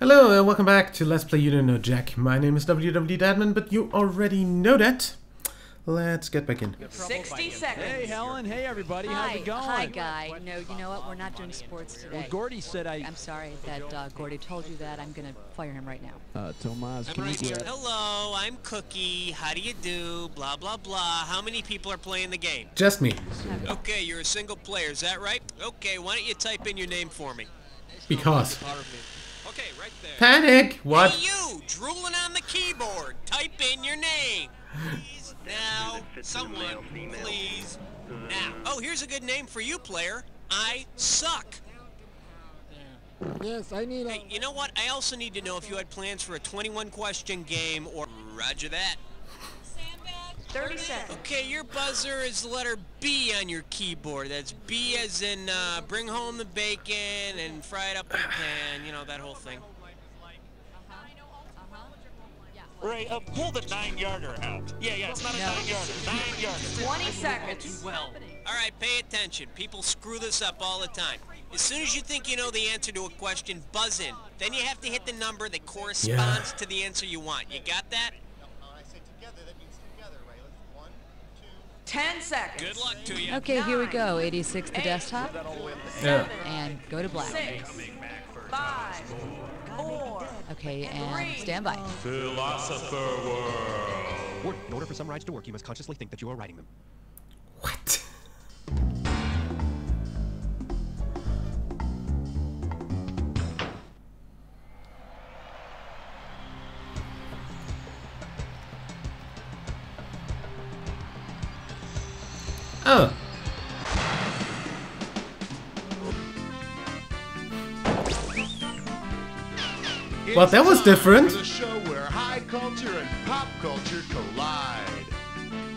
Hello and welcome back to Let's Play You Don't Know Jack. My name is WWDadman, but you already know that. Let's get back in. 60 seconds. Hey, Helen. Hey, everybody. Hi. How's it going? Hi, Guy. No, you know what? We're not doing sports today. Well, Gordy said I'm sorry that Gordy told you that. I'm going to fire him right now. Tomas, can you get... Hello, I'm Cookie. How do you do? Blah, blah, blah. How many people are playing the game? Just me. Okay, you're a single player. Is that right? Okay, why don't you type in your name for me? Because. Okay, right there. Panic! What? Hey, you! Drooling on the keyboard. Type in your name. Please. Now, someone, please. Now. Oh, here's a good name for you, player. I suck. Yes, I need a... Hey, you know what? I also need to know if you had plans for a 21-question game or... Roger that. 30 seconds. Okay, your buzzer is the letter B on your keyboard. That's B as in bring home the bacon and fry it up in the pan. You know, that whole thing. Ray, pull the 9-yarder out. Yeah, it's not a 9-yarder. 9-yarder. 20 seconds. Well, all right, pay attention. People screw this up all the time. As soon as you think you know the answer to a question, buzz in. Then you have to hit the number that corresponds to the answer you want. You got that? 10 seconds. Good luck to you. Okay, here we go. 86 the desktop. Yeah. And go to black. 6, 5, 4. Okay, and stand by. Philosopher world. In order for some rides to work, you must consciously think that you are riding them. What? Oh. Well, that was different. For the show where high culture and pop culture collide.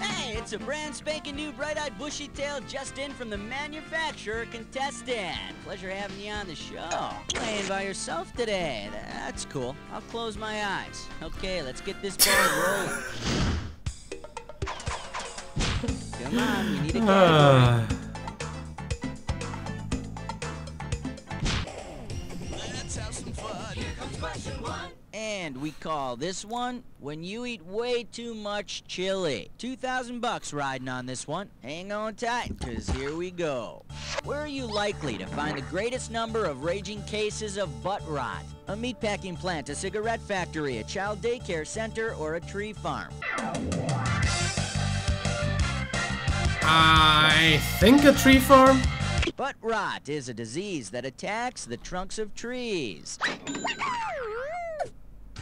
Hey, it's a brand spanking new bright-eyed bushy-tailed just in from the manufacturer contestant. Pleasure having you on the show. Playing by yourself today. That's cool. I'll close my eyes. Okay, let's get this ball rolling. Come on, we need a category. Let's have some fun. Here comes question 1. And we call this one When You Eat Way Too Much Chili. $2,000 riding on this one. Hang on tight, cause here we go. Where are you likely to find the greatest number of raging cases of butt rot? A meatpacking plant, a cigarette factory, a child daycare center, or a tree farm? I think a tree farm? Butt rot is a disease that attacks the trunks of trees.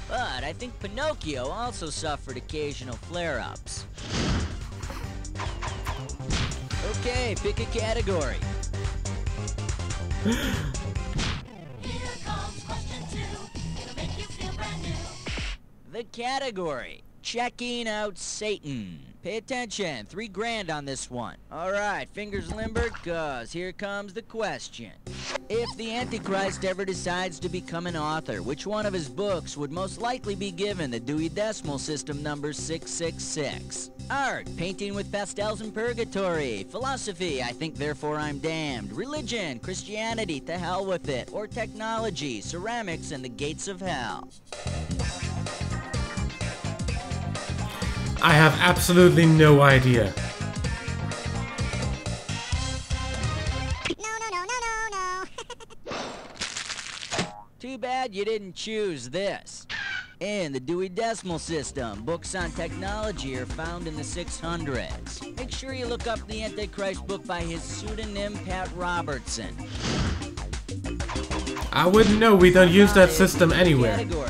But I think Pinocchio also suffered occasional flare-ups. Okay, pick a category. Here comes question 2. It'll make you feel brand new. The category, checking out Satan. Pay attention, $3,000 on this one. All right, fingers limbered, cause here comes the question. If the Antichrist ever decides to become an author, which one of his books would most likely be given the Dewey Decimal System number 666? Art, painting with pastels and purgatory. Philosophy, I think therefore I'm damned. Religion, Christianity, to hell with it. Or technology, ceramics and the gates of hell. I have absolutely no idea. No. Too bad you didn't choose this. In the Dewey Decimal System, books on technology are found in the 600s. Make sure you look up the Antichrist book by his pseudonym Pat Robertson. I wouldn't know, we don't use that system anywhere. Category.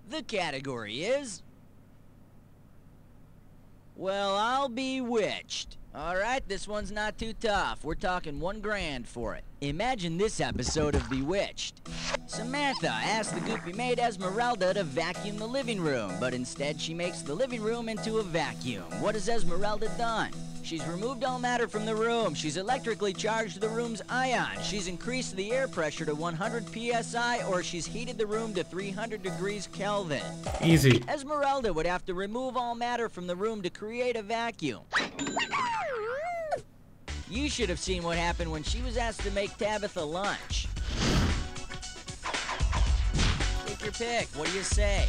The category is... Well, I'll be witched. Alright, this one's not too tough. We're talking $1,000 for it. Imagine this episode of Bewitched. Samantha asks the goofy maid Esmeralda to vacuum the living room, but instead she makes the living room into a vacuum. What has Esmeralda done? She's removed all matter from the room. She's electrically charged the room's ion. She's increased the air pressure to 100 psi, or she's heated the room to 300 degrees Kelvin. Easy. Esmeralda would have to remove all matter from the room to create a vacuum. You should have seen what happened when she was asked to make Tabitha lunch. Take your pick. What do you say?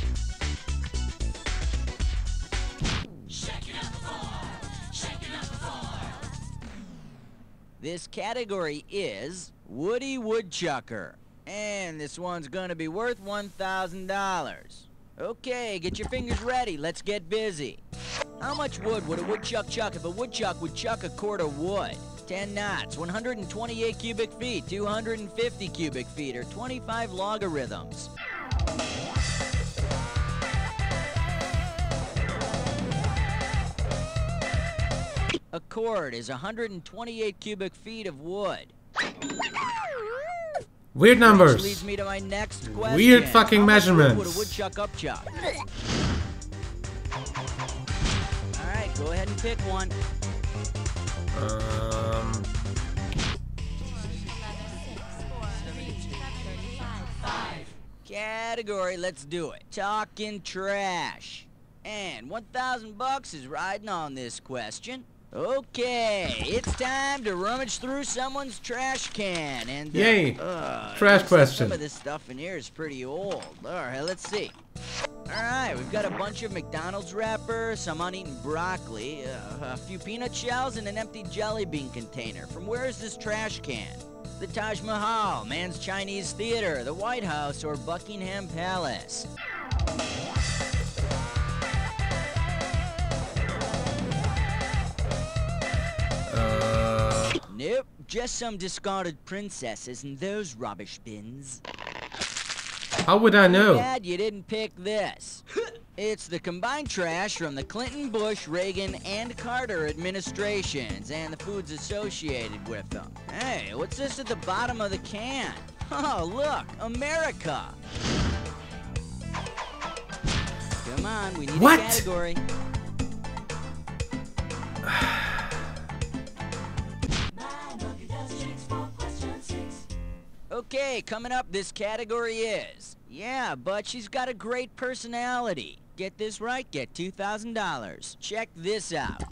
This category is Woody Woodchucker. And this one's gonna be worth $1,000. Okay, get your fingers ready. Let's get busy. How much wood would a woodchuck chuck if a woodchuck would chuck a cord of wood? 10 knots, 128 cubic feet, 250 cubic feet, or 25 logarithms. A cord is 128 cubic feet of wood. Weird numbers. Which leads me to my next question. Weird fucking How much measurements. wood would a woodchuck upchuck? Alright, go ahead and pick one. Category, let's do it. Talking trash. And 1,000 bucks is riding on this question. Okay, it's time to rummage through someone's trash can and Yay! Trash looks like question. Some of this stuff in here is pretty old. All right, let's see. All right, we've got a bunch of McDonald's wrappers, some uneaten broccoli, a few peanut shells, and an empty jelly bean container. From where is this trash can? The Taj Mahal, Man's Chinese Theater, the White House, or Buckingham Palace? Nope, just some discarded princesses in those rubbish bins. How would I know? Glad you didn't pick this. It's the combined trash from the Clinton, Bush, Reagan, and Carter administrations, and the foods associated with them. Hey, what's this at the bottom of the can? Oh, look, America. Come on, we need What? a category. Okay, coming up, this category is, yeah, but she's got a great personality. Get this right, get $2,000. Check this out.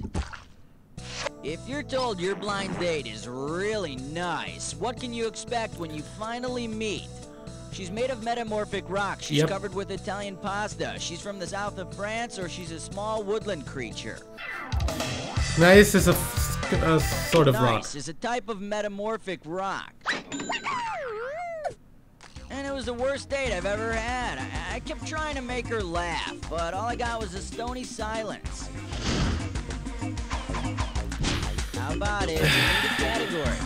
If you're told your blind date is really nice, what can you expect when you finally meet? She's made of metamorphic rock. She's covered with Italian pasta. She's from the south of France, or she's a small woodland creature. Nice is a sort of rock. Nice is a type of metamorphic rock. And it was the worst date I've ever had. I kept trying to make her laugh, but all I got was a stony silence. How about it? We need a category.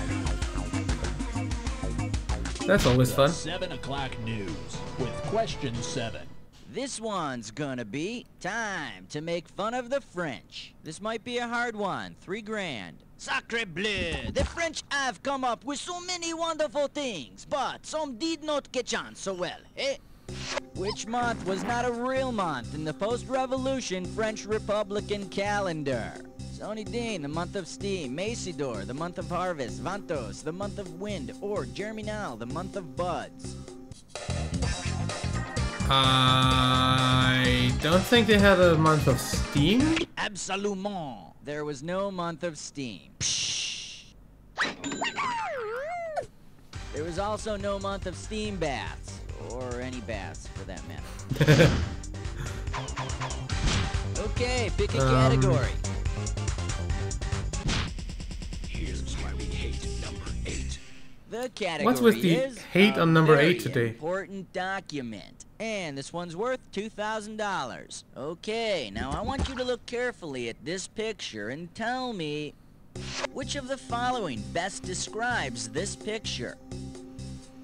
That's always fun. 7 o'clock news with question 7. This one's gonna be time to make fun of the French. This might be a hard one. $3,000. Sacre bleu! The French have come up with so many wonderful things, but some did not catch on so well, eh? Which month was not a real month in the post-revolution French Republican calendar? Sony Dean, the month of steam, Macidor, the month of harvest, Vantos, the month of wind, or Germinal, the month of buds. I don't think they had a month of steam. Absolument. There was no month of steam. Psh. There was also no month of steam baths, or any baths for that matter. Okay, pick a category. Here's why we hate number 8. The category What's with the is hate a on number very 8 today? Important document. And this one's worth $2,000. Okay, now I want you to look carefully at this picture and tell me which of the following best describes this picture.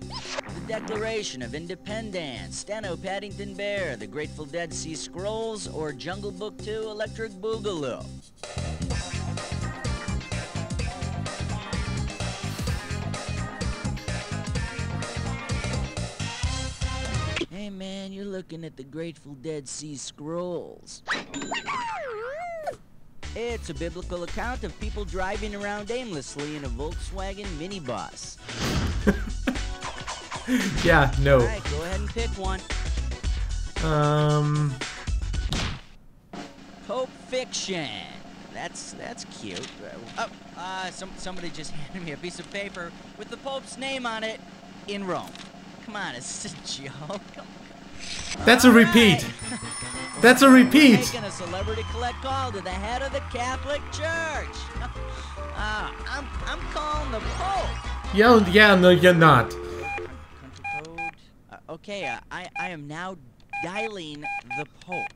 The Declaration of Independence, Steno Paddington Bear, The Grateful Dead Sea Scrolls, or Jungle Book 2 Electric Boogaloo. Hey man, you're looking at the Grateful Dead Sea Scrolls. It's a biblical account of people driving around aimlessly in a Volkswagen minibus. Yeah, no. Alright, go ahead and pick one. Pope fiction. That's cute. Somebody just handed me a piece of paper with the Pope's name on it in Rome. Come on, is this a joke? That's a repeat. That's a repeat. Making a celebrity collect call to the head of the Catholic Church. I'm calling the Pope. Yeah, no, you're not. Country code. Okay, I am now dialing the Pope.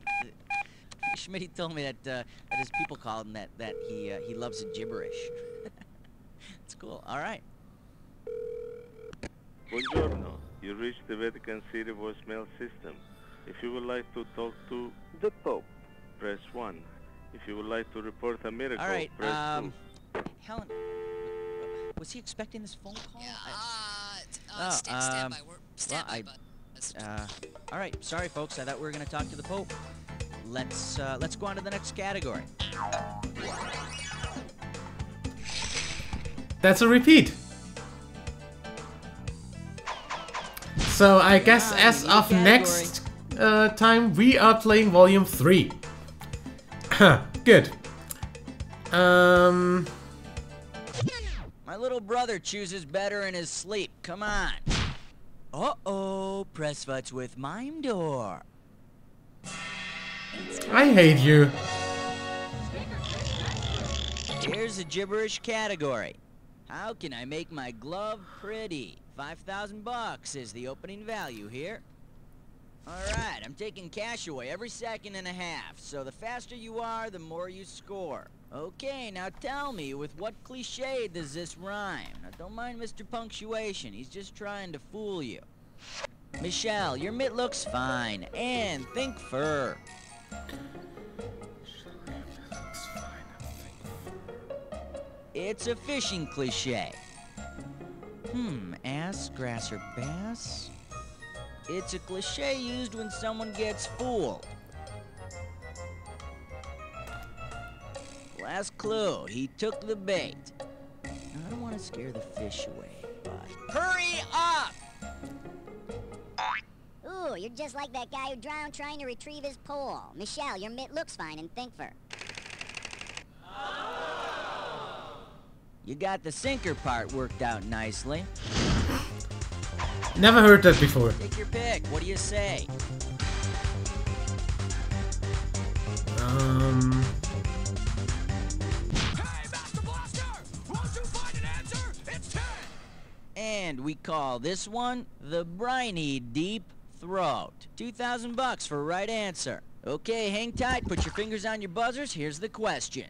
Schmitty told me that his people called him that he loves gibberish. It's cool. All right. Buongiorno. You reached the Vatican City voicemail system. If you would like to talk to the Pope, press 1. If you would like to report a miracle, All right, press 2. Helen, was he expecting this phone call? Yeah, stand by. We're stand by, bud. All right, sorry folks. I thought we were gonna talk to the Pope. Let's go on to the next category. That's a repeat. So I guess as of next time we are playing volume 3. Good. My little brother chooses better in his sleep. Come on. Uh-oh, press futs with mime door. I hate you. Here's a gibberish category. How can I make my glove pretty? 5,000 bucks is the opening value here. Alright, I'm taking cash away every second and a half, so the faster you are, the more you score. Okay, now tell me, with what cliche does this rhyme? Now don't mind Mr. Punctuation, he's just trying to fool you. Michelle, your mitt looks fine, and think fur. It's a fishing cliche. Ass, grass, or bass? It's a cliche used when someone gets fooled. Last clue, he took the bait. Now, I don't want to scare the fish away, but... Hurry up! Ooh, you're just like that guy who drowned trying to retrieve his pole. Michelle, your mitt looks fine and think for. You got the sinker part worked out nicely. Never heard that before. Take your pick. What do you say? And we call this one the Briny Deep Throat. 2,000 bucks for right answer. Okay, hang tight, put your fingers on your buzzers, here's the question.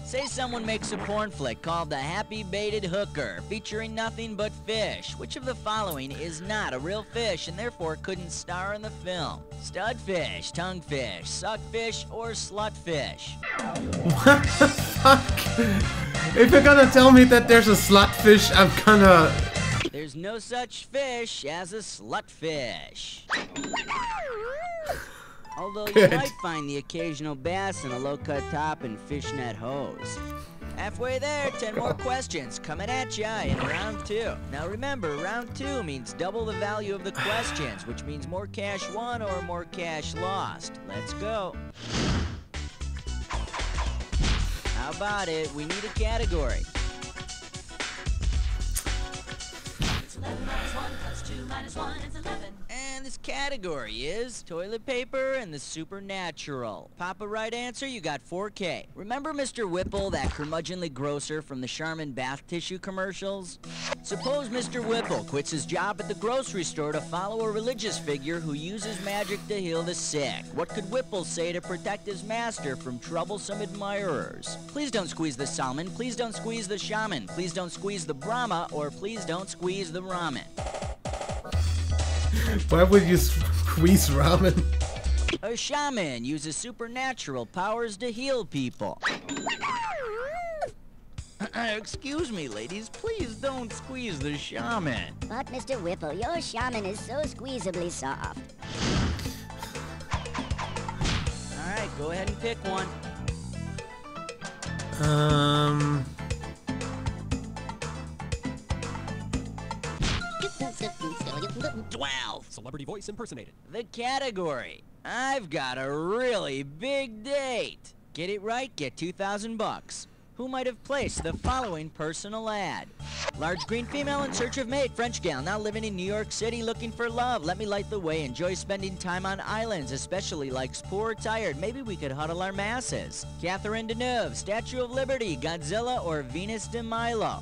Say someone makes a porn flick called The Happy Baited Hooker, featuring nothing but fish. Which of the following is not a real fish and therefore couldn't star in the film? Studfish, tonguefish, suckfish, or slutfish? What the fuck? If you're gonna tell me that there's a slutfish, I'm gonna... There's no such fish as a slutfish. Although you might find the occasional bass in a low-cut top and fishnet hose. Halfway there, 10 more questions coming at ya in round 2. Now remember, round 2 means double the value of the questions, which means more cash won or more cash lost. Let's go. How about it? We need a category. It's 11 minus 1 plus 2 minus 1 is 11. And this category is toilet paper and the supernatural. Pop a right answer, you got 4K. Remember Mr. Whipple, that curmudgeonly grocer from the Charmin bath tissue commercials? Suppose Mr. Whipple quits his job at the grocery store to follow a religious figure who uses magic to heal the sick. What could Whipple say to protect his master from troublesome admirers? Please don't squeeze the salmon, please don't squeeze the shaman, please don't squeeze the Brahma, or please don't squeeze the ramen. Why would you squeeze ramen? A shaman uses supernatural powers to heal people. Excuse me, ladies, please don't squeeze the shaman. But, Mr. Whipple, your shaman is so squeezably soft. Alright, go ahead and pick one. Celebrity voice impersonated. The category. I've got a really big date. Get it right, get 2,000 bucks. Who might have placed the following personal ad? Large green female in search of mate, French gal, now living in New York City looking for love. Let me light the way, enjoy spending time on islands, especially likes poor or tired. Maybe we could huddle our masses. Catherine Deneuve, Statue of Liberty, Godzilla, or Venus de Milo?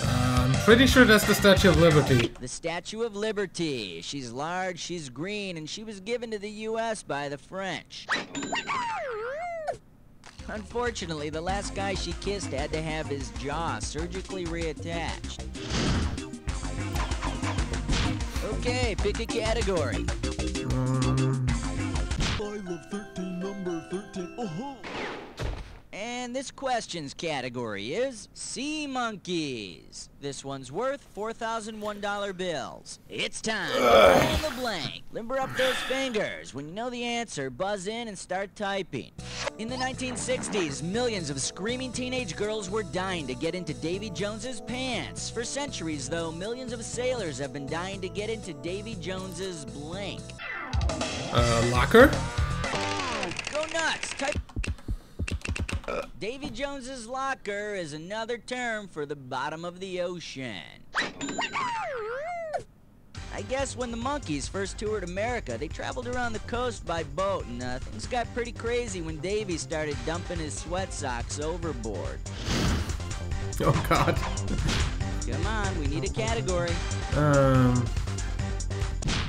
I'm pretty sure that's the Statue of Liberty. The Statue of Liberty. She's large, she's green, and she was given to the U.S. by the French. Unfortunately, the last guy she kissed had to have his jaw surgically reattached. Okay, pick a category. I love 13, number 13. And this question's category is Sea Monkeys. This one's worth $4,001 bills. It's time to fill in the blank. Limber up those fingers. When you know the answer, buzz in and start typing. In the 1960s, millions of screaming teenage girls were dying to get into Davy Jones's pants. For centuries, though, millions of sailors have been dying to get into Davy Jones's blank. Locker? Go nuts! Type. Davy Jones's locker is another term for the bottom of the ocean. I guess when the Monkees first toured America, they traveled around the coast by boat, and things got pretty crazy when Davy started dumping his sweat socks overboard. Oh God. Come on, we need a category.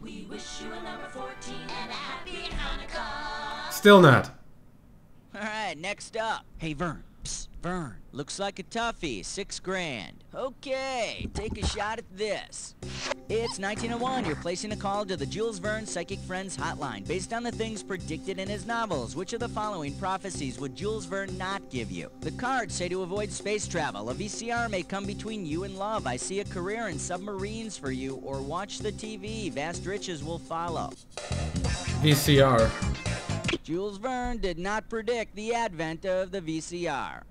We wish you a number 14 and a happy Hanukkah. Still not. Alright, next up. Hey, Vern. Psst, Vern. Looks like a toughie. $6 grand. Okay, take a shot at this. It's 1901. You're placing a call to the Jules Verne Psychic Friends hotline. Based on the things predicted in his novels, which of the following prophecies would Jules Verne not give you? The cards say to avoid space travel. A VCR may come between you and love. I see a career in submarines for you. Or watch the TV. Vast riches will follow. VCR. Jules Verne did not predict the advent of the VCR.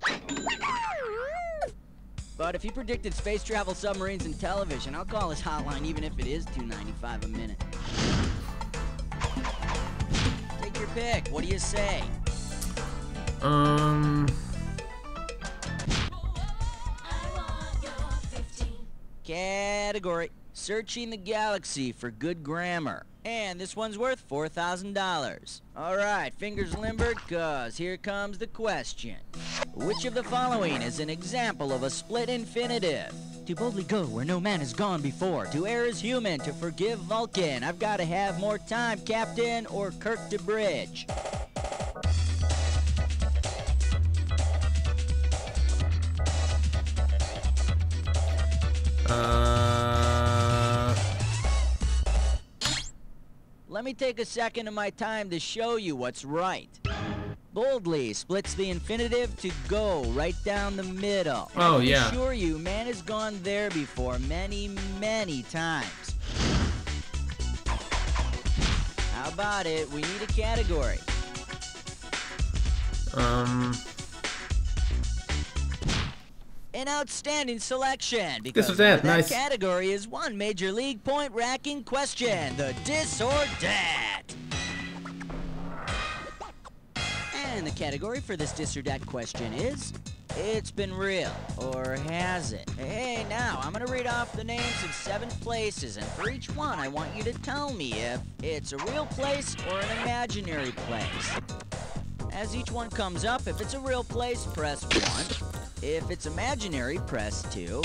But if he predicted space travel, submarines, and television, I'll call his hotline even if it is $2.95 a minute. Take your pick. What do you say? Category. Searching the galaxy for good grammar. And this one's worth $4,000. Alright, fingers limbered, cause here comes the question. Which of the following is an example of a split infinitive? To boldly go where no man has gone before. To err is human, to forgive Vulcan. I've gotta have more time, Captain, or Kirk to bridge. Let me take a second of my time to show you what's right. Boldly splits the infinitive to go right down the middle. Oh, yeah. I can assure you, man has gone there before many, many times. How about it? We need a category. An outstanding selection, because that that nice category is one major league point-racking question, the dis or dat. And the category for this dis or dat question is, it's been real, or has it? Hey, now, I'm gonna read off the names of 7 places, and for each one, I want you to tell me if it's a real place or an imaginary place. As each one comes up, if it's a real place, press 1. If it's imaginary, press 2.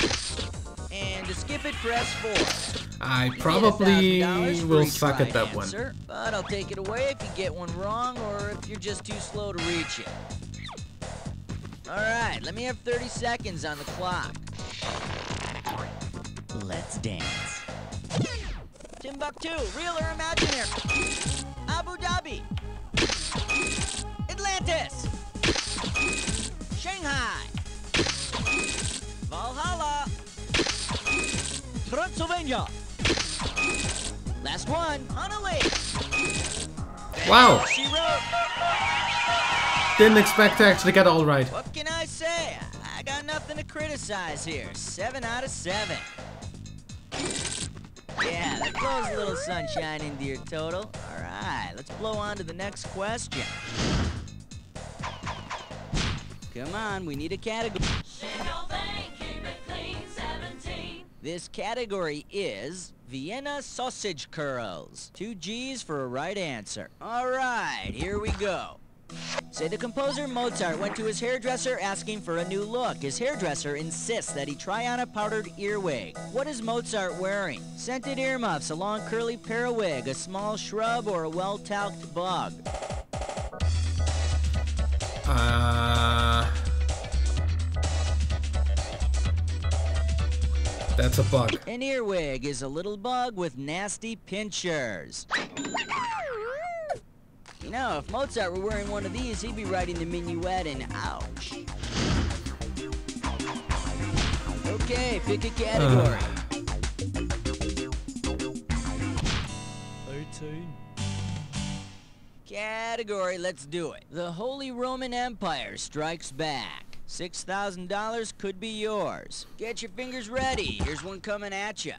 And to skip it, press 4. I probably will suck at that answer, one. But I'll take it away if you get one wrong or if you're just too slow to reach it. Alright, let me have 30 seconds on the clock. Let's dance. Timbuktu, real or imaginary? Abu Dhabi. Atlantis. Shanghai. Valhalla. Transylvania. Last one, Honolulu. Wow. She wrote. didn't expect to actually get it all right. What can I say? I got nothing to criticize here. 7 out of 7. Yeah, that blows a little sunshine into your total. All right, let's blow on to the next question. Come on, we need a category. This category is Vienna sausage curls. 2 G's for a right answer. All right, here we go. Say the composer Mozart went to his hairdresser asking for a new look. His hairdresser insists that he try on a powdered earwig. What is Mozart wearing? Scented earmuffs, a long curly periwig, a small shrub, or a well-talked bug? That's a bug. An earwig is a little bug with nasty pinchers. You know, if Mozart were wearing one of these, he'd be writing the minuet in ouch. Okay, pick a category. 18. Category, let's do it. The Holy Roman Empire strikes back. $6,000 could be yours. Get your fingers ready. Here's one coming at you.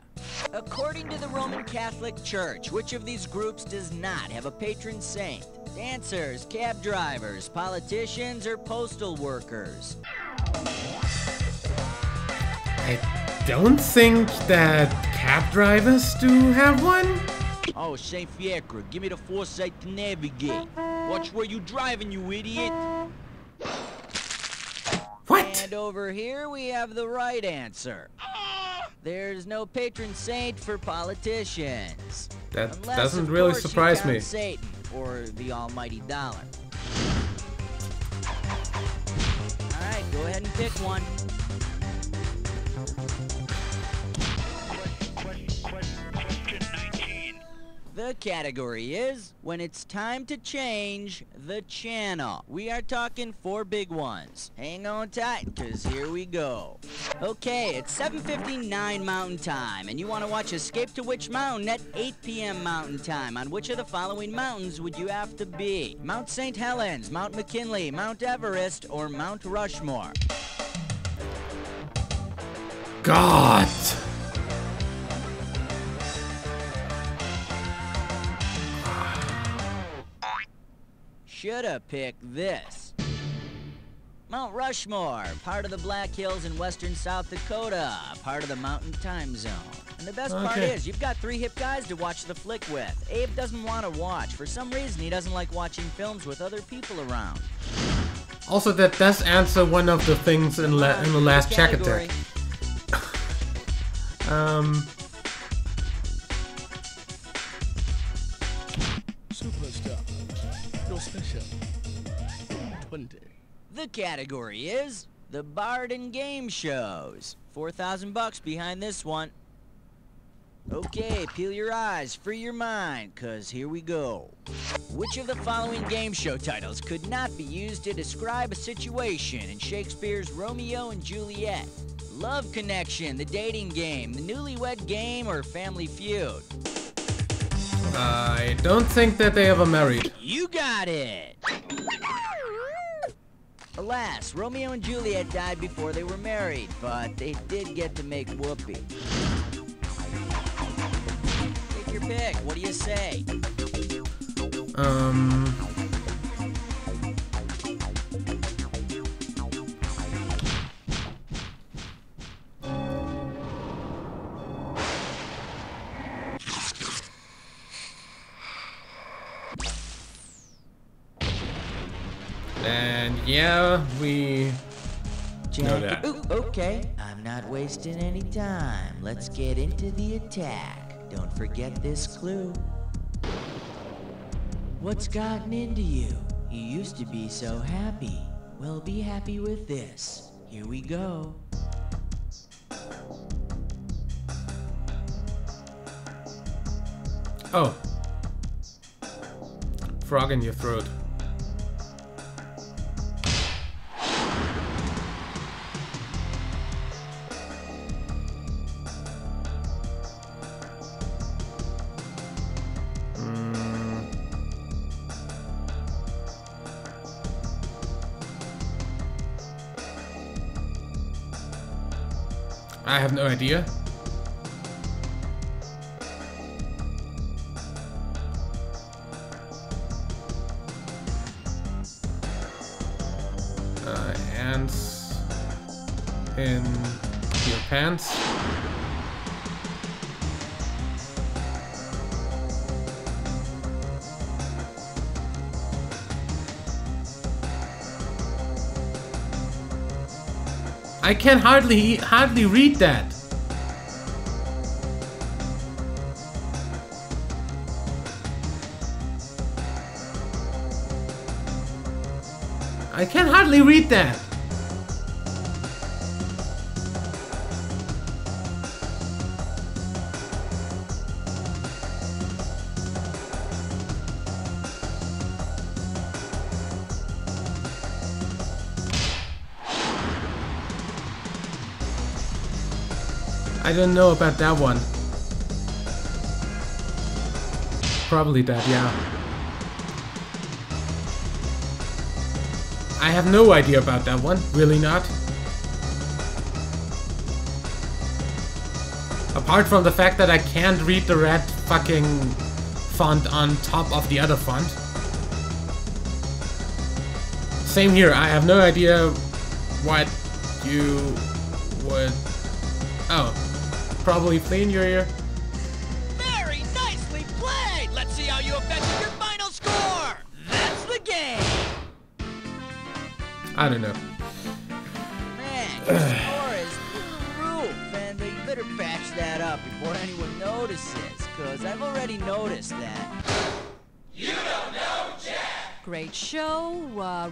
According to the Roman Catholic Church, which of these groups does not have a patron saint? Dancers, cab drivers, politicians, or postal workers? I don't think that cab drivers do have one. Oh, Saint Fiacre, give me the foresight to navigate. Watch where you driving, you idiot. What? And over here we have the right answer. There's no patron saint for politicians. That Unless, doesn't of really course, you surprise count me. Satan or the almighty dollar. All right, go ahead and pick one. Question 19. The category is when it's time to change the channel. We are talking 4 big ones. Hang on tight, cause here we go. Okay, it's 7:59 Mountain Time, and you want to watch Escape to Witch Mountain at 8 p.m. Mountain Time. On which of the following mountains would you have to be? Mount St. Helens, Mount McKinley, Mount Everest, or Mount Rushmore? God! Shoulda picked this. Mount Rushmore, part of the Black Hills in western South Dakota, part of the Mountain Time Zone. And the best part is, you've got 3 hip guys to watch the flick with. Abe doesn't want to watch. For some reason, he doesn't like watching films with other people around. Also, that does answer one of the things in the last check attack. Superstar. Your special. 20. The category is the Bard and Game Shows. $4,000 behind this one. Okay, peel your eyes, free your mind, cause here we go. Which of the following game show titles could not be used to describe a situation in Shakespeare's Romeo and Juliet? Love Connection, The Dating Game, The Newlywed Game, or Family Feud? I don't think that they ever married. You got it! Alas, Romeo and Juliet died before they were married, but they did get to make whoopee. Take your pick, what do you say? And yeah, we know that. Ooh, okay, I'm not wasting any time. Let's get into the attack. Don't forget this clue. What's gotten into you? You used to be so happy. Well, be happy with this. Here we go. Oh. Frog in your throat. I have no idea. Ants in your pants. I can hardly read that. I can hardly read that. I don't know about that one. Probably that, yeah. I have no idea about that one. Really not. Apart from the fact that I can't read the red fucking font on top of the other font. Same here. I have no idea what you would... Oh. Probably flea in your ear. Very nicely played! Let's see how you affected your final score! That's the game! I don't know. Man, your score is through the roof, and you better patch that up before anyone notices, because I've already noticed that. You don't know Jack! Great show,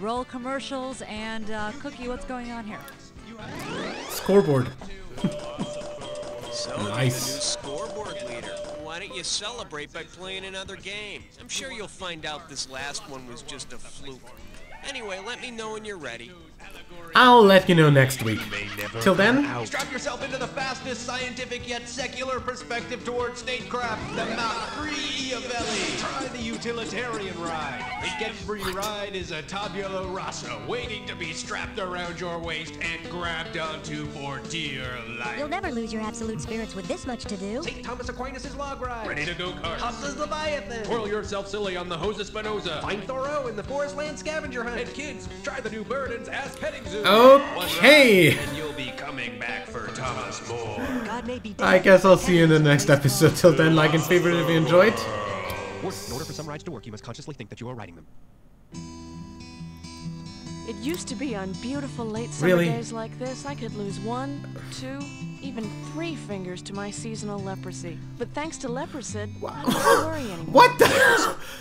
roll commercials, and Cookie, what's going on here? Scoreboard. So, Nice. the new scoreboard leader. Why don't you celebrate by playing another game? I'm sure you'll find out this last one was just a fluke. Anyway, let me know when you're ready. I'll let you know next week. Till then, Strap yourself into the fastest scientific yet secular perspective towards statecraft, the Mount Free-Avelli. Try the utilitarian ride. The get-free ride is a tabula rasa waiting to be strapped around your waist and grabbed onto for dear life. You'll never lose your absolute spirits with this much to do. St. Thomas Aquinas' log ride. Ready to go kart. Husses Leviathan. Twirl yourself silly on the Hose Spinoza. Find Thoreau in the Forest Land Scavenger Hunt. And kids, try the new Burden's Ass Petting Zoo. okay. And you'll be coming back for Thomas More. God may be dead. I guess I'll see you in the next episode. Till then, like and favorite if you enjoyed. In order for some rides to work, you must consciously think that you are riding them. It used to be on beautiful late summer days like this, I could lose 1, 2, even 3 fingers to my seasonal leprosy. But thanks to Leprocid, I don't have to worry anymore. What the?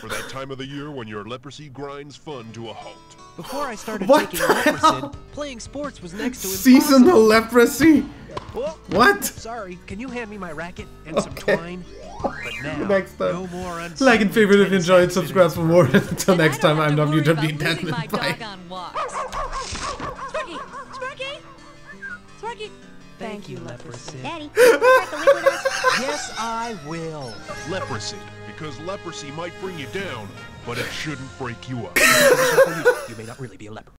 For that time of the year when your leprosy grinds fun to a halt. Before I started What taking the Leprocid, hell? playing sports was next to impossible. Seasonal leprosy? Well, What? Sorry, can you hand me my racket and some twine? But now, Next time. no more Like and favorite if you enjoyed, subscribe for more. Until next time, I'm WW Deadman. Bye. Sparky! Sparky! Sparky! Thank you, Leprocid. Daddy, can you crack the whip with us? Yes, I will. Leprosy, because leprosy might bring you down, but it shouldn't break you up. You may not really be a leper.